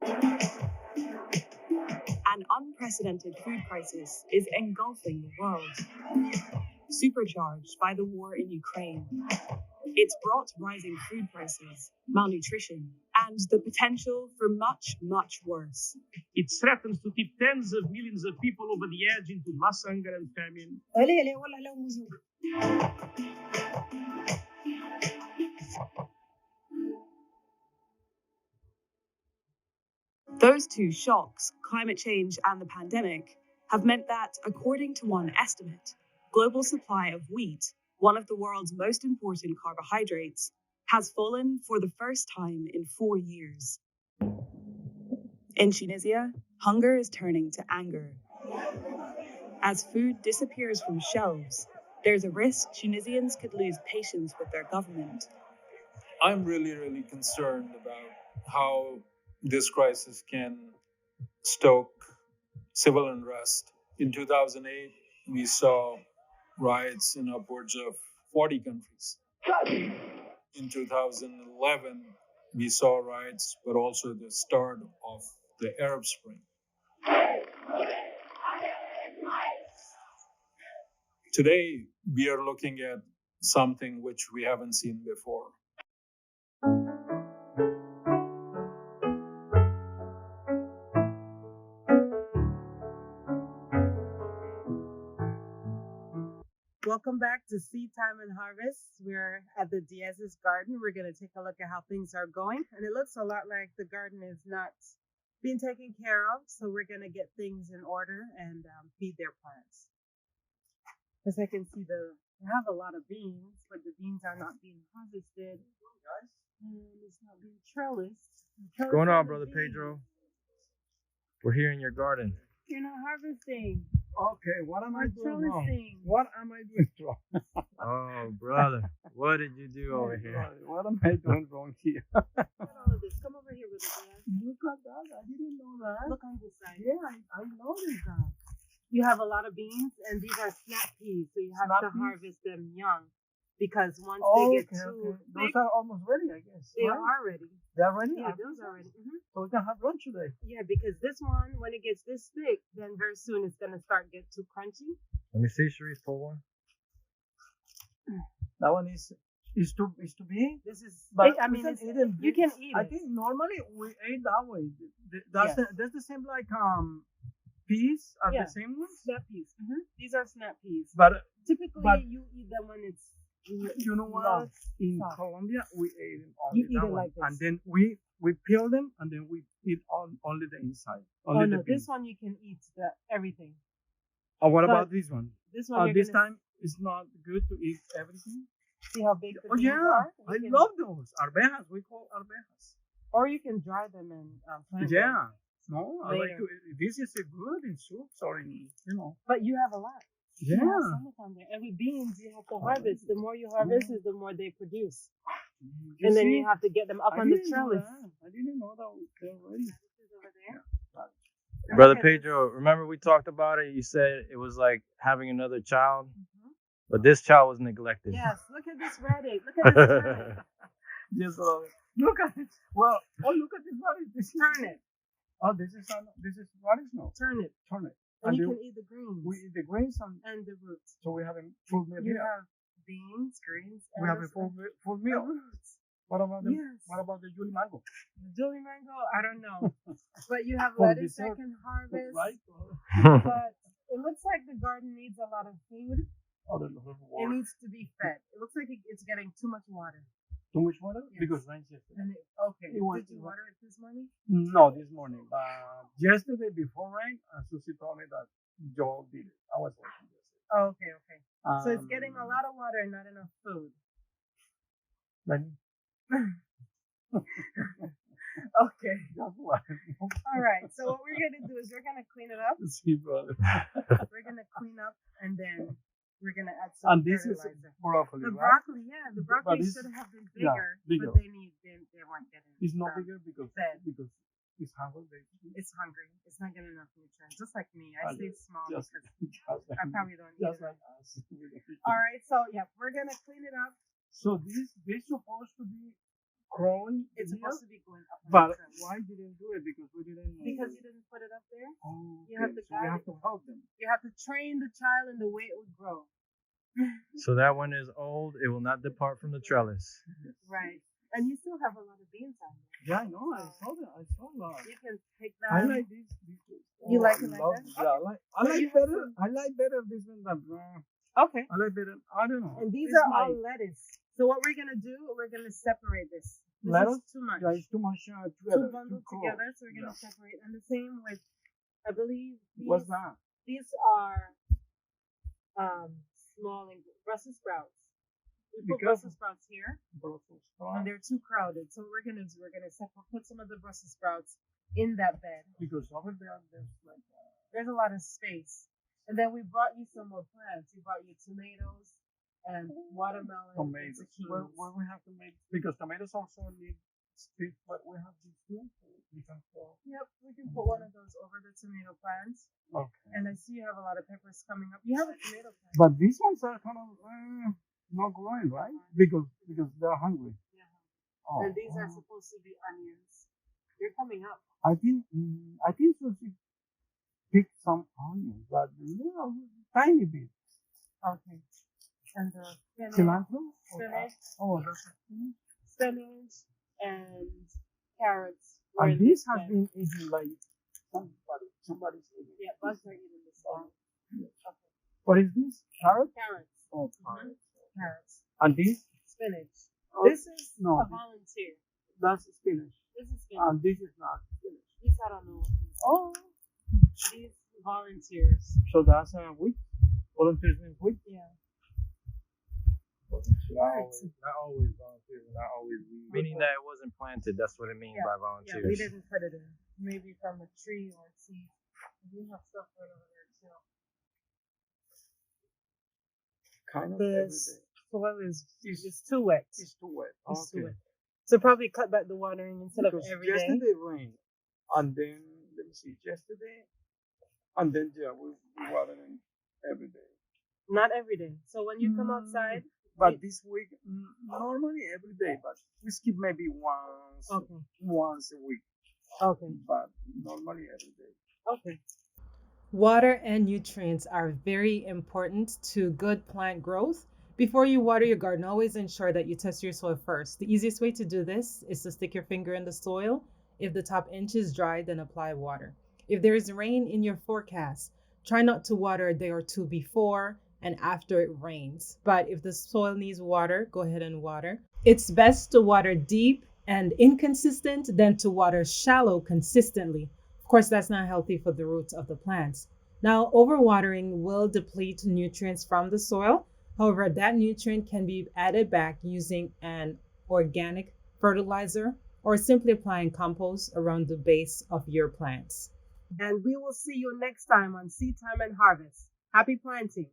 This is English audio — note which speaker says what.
Speaker 1: An unprecedented food crisis is engulfing the world, supercharged by the war in Ukraine. It's brought rising food prices, malnutrition, and the potential for much, much worse.
Speaker 2: It threatens to tip tens of millions of people over the edge into mass hunger and famine.
Speaker 1: Those two shocks, climate change and the pandemic, have meant that, according to one estimate, global supply of wheat, one of the world's most important carbohydrates, has fallen for the first time in 4 years. In Tunisia, hunger is turning to anger. As food disappears from shelves, there's a risk Tunisians could lose patience with their government.
Speaker 3: I'm really concerned about how this crisis can stoke civil unrest. In 2008, we saw riots in upwards of 40 countries. In 2011, we saw riots, but also the start of the Arab Spring. Today, we are looking at something which we haven't seen before.
Speaker 4: Welcome back to Seed Time and Harvest. We're at the Diaz's garden. We're going to take a look at how things are going. And it looks a lot like the garden is not being taken care of. So we're going to get things in order and feed their plants. As I can see, they have a lot of beans, but the beans are not being harvested. And it's not being trellised.
Speaker 5: What's going on, Brother Pedro? We're here in your garden.
Speaker 4: You're not harvesting.
Speaker 6: Okay, what am I doing wrong?
Speaker 4: Trellising.
Speaker 6: What am I doing wrong?
Speaker 5: Oh, brother. What did you do over here?
Speaker 6: What am I doing wrong here?
Speaker 4: Look at all of this. Come over here with us.
Speaker 6: Look at that. I didn't know that.
Speaker 4: Look on this side.
Speaker 6: Yeah, I noticed that.
Speaker 4: You have a lot of beans, and these are snap peas, so you have
Speaker 6: Snap
Speaker 4: to
Speaker 6: peas?
Speaker 4: harvest them young, because once
Speaker 6: Oh,
Speaker 4: they get
Speaker 6: okay.
Speaker 4: too
Speaker 6: Those
Speaker 4: big,
Speaker 6: are almost ready, I guess.
Speaker 4: they
Speaker 6: right?
Speaker 4: are ready.
Speaker 6: They're ready?
Speaker 4: Yeah, those are ready.
Speaker 6: So we can have lunch today.
Speaker 4: Yeah, because this one, when it gets this thick, then very soon it's gonna start get too crunchy.
Speaker 5: Let me see, Sharice, pull one.
Speaker 6: That one is to be.
Speaker 4: This is,
Speaker 6: But
Speaker 4: I mean,
Speaker 6: we
Speaker 4: it's,
Speaker 6: eat them
Speaker 4: you
Speaker 6: big.
Speaker 4: can eat
Speaker 6: I
Speaker 4: it.
Speaker 6: think normally we ate that way.
Speaker 4: Yes.
Speaker 6: That's the same like peas are
Speaker 4: Yeah.
Speaker 6: the same ones.
Speaker 4: Snap peas. These are snap peas.
Speaker 6: But
Speaker 4: Typically,
Speaker 6: but-
Speaker 4: you eat them when it's
Speaker 6: you know what?
Speaker 4: long.
Speaker 6: In
Speaker 4: soft.
Speaker 6: Colombia, we ate them only
Speaker 4: You eat
Speaker 6: that
Speaker 4: it
Speaker 6: one.
Speaker 4: like this.
Speaker 6: And then we peel them and then we eat only the inside.
Speaker 4: Oh
Speaker 6: Only
Speaker 4: no,
Speaker 6: the
Speaker 4: this
Speaker 6: beans.
Speaker 4: one you can eat everything.
Speaker 6: Oh, what
Speaker 4: but
Speaker 6: about this one?
Speaker 4: This one, you're
Speaker 6: This
Speaker 4: gonna
Speaker 6: time it's not good to eat everything.
Speaker 4: see how big the
Speaker 6: Oh
Speaker 4: beans
Speaker 6: yeah,
Speaker 4: are.
Speaker 6: I
Speaker 4: You can-
Speaker 6: love those arvejas. We call arvejas.
Speaker 4: Or you can dry them and plant them.
Speaker 6: Yeah. No, I like
Speaker 4: Later.
Speaker 6: to. This is a good in soups or in
Speaker 4: But you have a lot.
Speaker 6: Yeah.
Speaker 4: You have so much on there. And with beans, you have to harvest. The more you harvest, is the more they produce. And then you have to get them up
Speaker 6: I
Speaker 4: on the
Speaker 6: didn't know
Speaker 4: trellis.
Speaker 6: that. I didn't know that they're ready.
Speaker 4: This is over there.
Speaker 5: Brother
Speaker 4: Okay.
Speaker 5: Pedro, remember we talked about it? You said it was like having another child,
Speaker 4: Mhm.
Speaker 5: but this child was neglected.
Speaker 4: Yes, look at this radish. Look at this turnip.
Speaker 6: Yes, look at it. Well, look at this radish. This is
Speaker 4: Turnip.
Speaker 6: Oh, this is radish. No,
Speaker 4: Turnip.
Speaker 6: turnip.
Speaker 4: And you
Speaker 6: then
Speaker 4: can eat the greens
Speaker 6: we eat the grains
Speaker 4: and the roots.
Speaker 6: so we have a full meal
Speaker 4: You
Speaker 6: here.
Speaker 4: have beans, greens, and
Speaker 6: We have a full
Speaker 4: and
Speaker 6: meal.
Speaker 4: roots.
Speaker 6: What about the
Speaker 4: Yes.
Speaker 6: What about the Juli mango?
Speaker 4: The Julie mango, I don't know. But you have
Speaker 6: For
Speaker 4: lettuce that
Speaker 6: dessert.
Speaker 4: can harvest.
Speaker 6: Right?
Speaker 4: But it looks like the garden needs a lot of food.
Speaker 6: Oh, the little
Speaker 4: It
Speaker 6: water.
Speaker 4: needs to be fed. It looks like it's getting too much water.
Speaker 6: Too much water
Speaker 4: Yes.
Speaker 6: because rain yesterday.
Speaker 4: And okay,
Speaker 6: It was-
Speaker 4: did you water it this morning?
Speaker 6: No, this morning. Yesterday before rain, Susie told me that Joel did it. I was working yesterday.
Speaker 4: Oh, okay. So it's
Speaker 6: Um,
Speaker 4: getting a lot of water and not enough food.
Speaker 6: Like,
Speaker 4: Okay.
Speaker 6: that's why.
Speaker 4: All right. So what we're gonna do is we're gonna clean it up.
Speaker 6: See, brother.
Speaker 4: We're gonna clean up and then we're gonna add some
Speaker 6: And this is
Speaker 4: fertilizer.
Speaker 6: broccoli,
Speaker 4: The
Speaker 6: right?
Speaker 4: broccoli, yeah, the broccoli
Speaker 6: this-
Speaker 4: should have been
Speaker 6: yeah,
Speaker 4: bigger,
Speaker 6: bigger.
Speaker 4: but they weren't getting.
Speaker 6: It's not bigger because
Speaker 4: fed.
Speaker 6: it's hungry.
Speaker 4: It's hungry. It's not getting enough nutrients. Just like me, I
Speaker 6: I
Speaker 4: stay
Speaker 6: just-
Speaker 4: small
Speaker 6: Just,
Speaker 4: because
Speaker 6: just
Speaker 4: I probably don't eat
Speaker 6: just
Speaker 4: it.
Speaker 6: like us.
Speaker 4: All right, so yeah, we're gonna clean it up.
Speaker 6: So this supposed to be growing.
Speaker 4: It's
Speaker 6: here,
Speaker 4: supposed to be going up.
Speaker 6: but
Speaker 4: and up.
Speaker 6: why didn't do it? Because we didn't.
Speaker 4: Because you didn't put it up there,
Speaker 6: Oh,
Speaker 4: you have to
Speaker 6: so we
Speaker 4: guide
Speaker 6: have
Speaker 4: it.
Speaker 6: to help them.
Speaker 4: you have to train the child in the way it would grow.
Speaker 5: So that one is old. It will not depart from the trellis.
Speaker 4: Right. And you still have a lot of beans on there.
Speaker 6: Yeah, I know. I saw that. I saw that.
Speaker 4: You can pick that.
Speaker 6: I like this.
Speaker 4: You like
Speaker 6: I
Speaker 4: it like
Speaker 6: love,
Speaker 4: that?
Speaker 6: Yeah, I
Speaker 4: But
Speaker 6: like
Speaker 4: you have
Speaker 6: better.
Speaker 4: some-
Speaker 6: I like better this one than.
Speaker 4: Okay.
Speaker 6: I like better. I don't know.
Speaker 4: And these
Speaker 6: It's
Speaker 4: are
Speaker 6: my-
Speaker 4: all lettuce. So what we're gonna do, we're gonna separate this. This
Speaker 6: Lettuce?
Speaker 4: is too much.
Speaker 6: Yeah, it's too much
Speaker 4: Too
Speaker 6: together.
Speaker 4: bundled
Speaker 6: too
Speaker 4: together, so we're gonna separate. And the same with, I believe
Speaker 6: What's that?
Speaker 4: these are small Brussels sprouts. We put
Speaker 6: Because-
Speaker 4: Brussels sprouts here,
Speaker 6: Brussels
Speaker 4: and
Speaker 6: sprouts.
Speaker 4: they're too crowded. So what we're gonna do, we're gonna put some of the Brussels sprouts in that bed.
Speaker 6: Because over there, there's like.
Speaker 4: There's a lot of space. And then we brought you some more plants. We brought you tomatoes and watermelon.
Speaker 6: Tomatoes.
Speaker 4: And
Speaker 6: Where
Speaker 4: zucchinis.
Speaker 6: we have to make because tomatoes also need stick, but we have these two. So we can throw.
Speaker 4: Yep, we can put one of those over the tomato plants.
Speaker 6: Okay.
Speaker 4: And I see you have a lot of peppers coming up. You have a tomato plant.
Speaker 6: But these ones are kind of not growing, right? Because they're hungry.
Speaker 4: Yeah.
Speaker 6: Oh,
Speaker 4: And these are supposed to be onions. They're coming up.
Speaker 6: I think Susie picked some onions, but tiny bit.
Speaker 4: Okay. And the
Speaker 6: Cilantro.
Speaker 4: spinach,
Speaker 6: Oh, that's spinach.
Speaker 4: spinach, and carrots. were
Speaker 6: And
Speaker 4: in
Speaker 6: this
Speaker 4: this
Speaker 6: has
Speaker 4: bed.
Speaker 6: been eaten like somebody's eating.
Speaker 4: Yeah, bugs are eating this one. Okay.
Speaker 6: What is this? Carrot?
Speaker 4: Carrots.
Speaker 6: Oh,
Speaker 4: Mhm. Carrots.
Speaker 6: And this?
Speaker 4: Spinach.
Speaker 6: Oh,
Speaker 4: This is
Speaker 6: no.
Speaker 4: a volunteer.
Speaker 6: That's spinach.
Speaker 4: This is spinach.
Speaker 6: And this is not spinach.
Speaker 4: These I don't know what these are.
Speaker 6: Oh.
Speaker 4: These volunteers.
Speaker 6: So that's a wheat? Volunteers mean wheat?
Speaker 4: Yeah.
Speaker 5: Not always volunteers, not always weeds. Meaning that it wasn't planted. That's what it means
Speaker 4: Yeah.
Speaker 5: by
Speaker 4: Yeah,
Speaker 5: volunteers.
Speaker 4: we didn't put it in. Maybe from a tree or a seed. We have stuff right over there too.
Speaker 6: Kind of
Speaker 4: This
Speaker 6: every day.
Speaker 4: soil is it's too wet.
Speaker 6: It's too wet.
Speaker 4: It's too
Speaker 6: Okay.
Speaker 4: wet. So probably cut back the watering instead
Speaker 6: Because
Speaker 4: of every day.
Speaker 6: yesterday rained, and then let me see, yesterday, and then we watering every day.
Speaker 4: Not every day. So when you come outside,
Speaker 6: But this week, normally every day, but we skip maybe
Speaker 4: okay,
Speaker 6: once a week,
Speaker 4: okay,
Speaker 6: but normally every day.
Speaker 4: okay. Water and nutrients are very important to good plant growth. Before you water your garden, always ensure that you test your soil first. The easiest way to do this is to stick your finger in the soil. If the top inch is dry, then apply water. If there is rain in your forecast, try not to water a day or two before and after it rains. But if the soil needs water, go ahead and water. It's best to water deep and inconsistent than to water shallow consistently. Of course, that's not healthy for the roots of the plants. Now, overwatering will deplete nutrients from the soil. However, that nutrient can be added back using an organic fertilizer or simply applying compost around the base of your plants. And we will see you next time on Seed Time and Harvest. Happy planting!